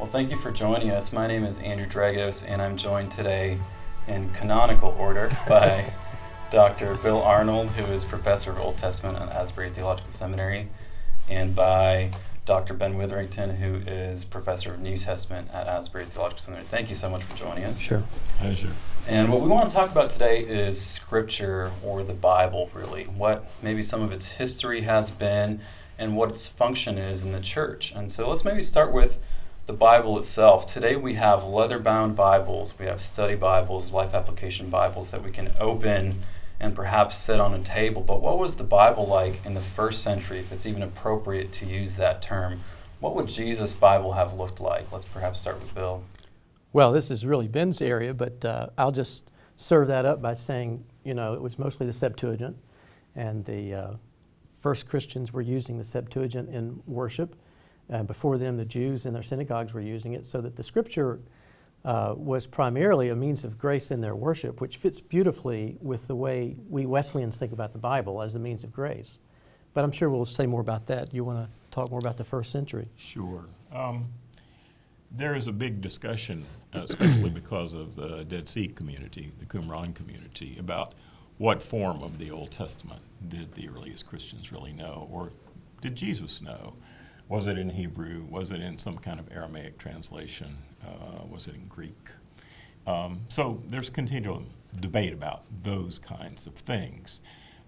Well, thank you for joining us. My name is Andrew Dragos, and I'm joined today in canonical order by Dr. Bill Arnold, who is Professor of Old Testament at Asbury Theological Seminary, and by Dr. Ben Witherington, who is Professor of New Testament at Asbury Theological Seminary. Thank you so much for joining us. Sure. Pleasure. And what we want to talk about today is Scripture, or the Bible, really. What maybe some of its history has been and what its function is in the church. And so let's maybe start with the Bible itself. Today we have leather-bound Bibles, we have study Bibles, life application Bibles that we can open and perhaps sit on a table. But what was the Bible like in the first century, if it's even appropriate to use that term? What would Jesus' Bible have looked like? Let's perhaps start with Bill. Well, this is really Ben's area, but I'll just serve that up by saying, it was mostly the Septuagint, and the first Christians were using the Septuagint in worship. Before them, the Jews in their synagogues were using it, so that the Scripture was primarily a means of grace in their worship, which fits beautifully with the way we Wesleyans think about the Bible as a means of grace. But I'm sure we'll say more about that. You want to talk more about the first century? Sure. There is a big discussion, especially because of the Dead Sea community, the Qumran community, about what form of the Old Testament did the earliest Christians really know, or did Jesus know? Was it in Hebrew? Was it in some kind of Aramaic translation? Was it in Greek? So there's continual debate about those kinds of things.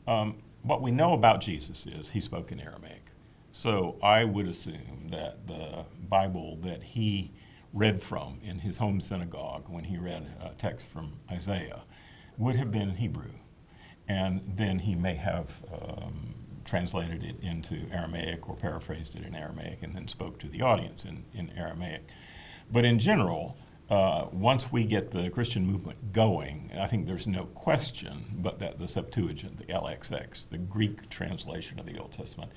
What we know about Jesus is he spoke in Aramaic. So I would assume that the Bible that he read from in his home synagogue when he read a text from Isaiah would have been Hebrew. And then he may have translated it into Aramaic or paraphrased it in Aramaic and then spoke to the audience in Aramaic. But in general, once we get the Christian movement going, I think there's no question but that the Septuagint, the LXX, the Greek translation of the Old Testament,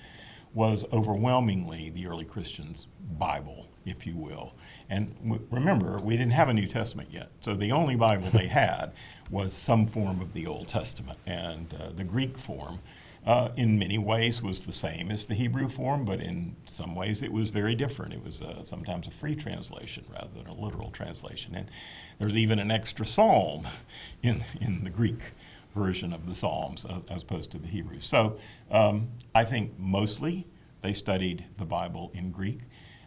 was overwhelmingly the early Christians' Bible, if you will. And remember, we didn't have a New Testament yet, so the only Bible they had was some form of the Old Testament. And the Greek form, in many ways, was the same as the Hebrew form, but in some ways it was very different. It was sometimes a free translation rather than a literal translation. And there's even an extra psalm in the Greek version of the Psalms as opposed to the Hebrew. So I think mostly they studied the Bible in Greek,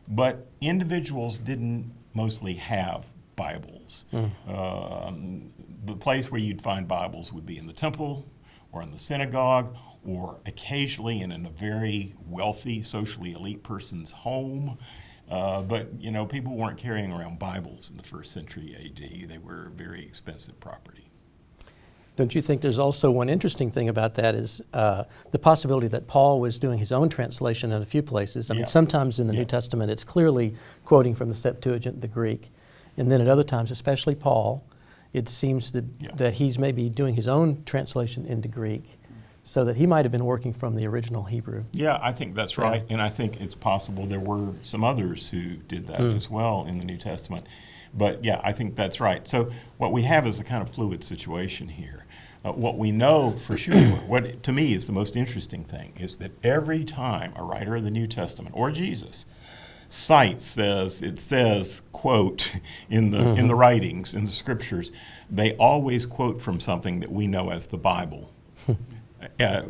but individuals didn't mostly have Bibles. The place where you'd find Bibles would be in the temple or in the synagogue, or occasionally in a very wealthy, socially elite person's home. But people weren't carrying around Bibles in the first century AD. They were very expensive property. Don't you think there's also one interesting thing about that is the possibility that Paul was doing his own translation in a few places? I mean, sometimes in the New Testament it's clearly quoting from the Septuagint, the Greek, and then at other times, especially Paul, it seems that he's maybe doing his own translation into Greek, so that he might have been working from the original Hebrew. Yeah, I think that's right, and I think it's possible there were some others who did that as well in the New Testament. But yeah, I think that's right. So what we have is a kind of fluid situation here. What we know for sure, what to me is the most interesting thing, is that every time a writer of the New Testament, or Jesus, says, quote, in the writings, in the scriptures, they always quote from something that we know as the Bible.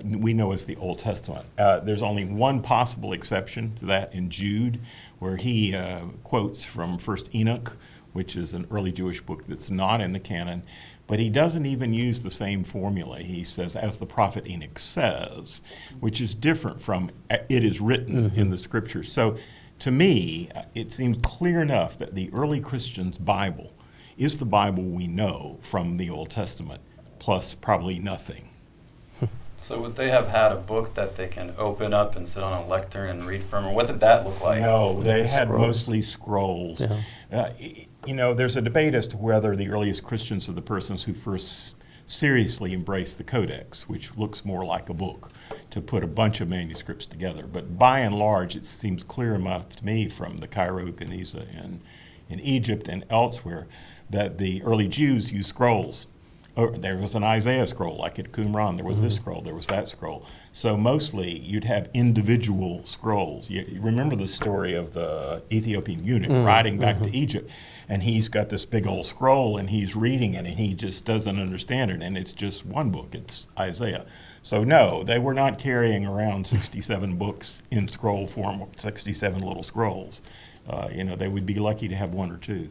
We know as the Old Testament. There's only one possible exception to that in Jude, where he quotes from 1st Enoch, which is an early Jewish book that's not in the canon, but he doesn't even use the same formula. He says, as the prophet Enoch says, which is different from it is written in the scriptures. So to me, it seemed clear enough that the early Christians' Bible is the Bible we know from the Old Testament, plus probably nothing. So would they have had a book that they can open up and sit on a lectern and read from, or what did that look like? No, they had mostly scrolls. Yeah. There's a debate as to whether the earliest Christians are the persons who first seriously embraced the Codex, which looks more like a book, to put a bunch of manuscripts together. But by and large, it seems clear enough to me from the Cairo Geniza in Egypt and elsewhere that the early Jews used scrolls or there was an Isaiah scroll, like at Qumran, there was this scroll, there was that scroll. So mostly you'd have individual scrolls. You remember the story of the Ethiopian eunuch riding back to Egypt, and he's got this big old scroll, and he's reading it, and he just doesn't understand it, and it's just one book, it's Isaiah. So no, they were not carrying around 67 books in scroll form, 67 little scrolls. They would be lucky to have one or two.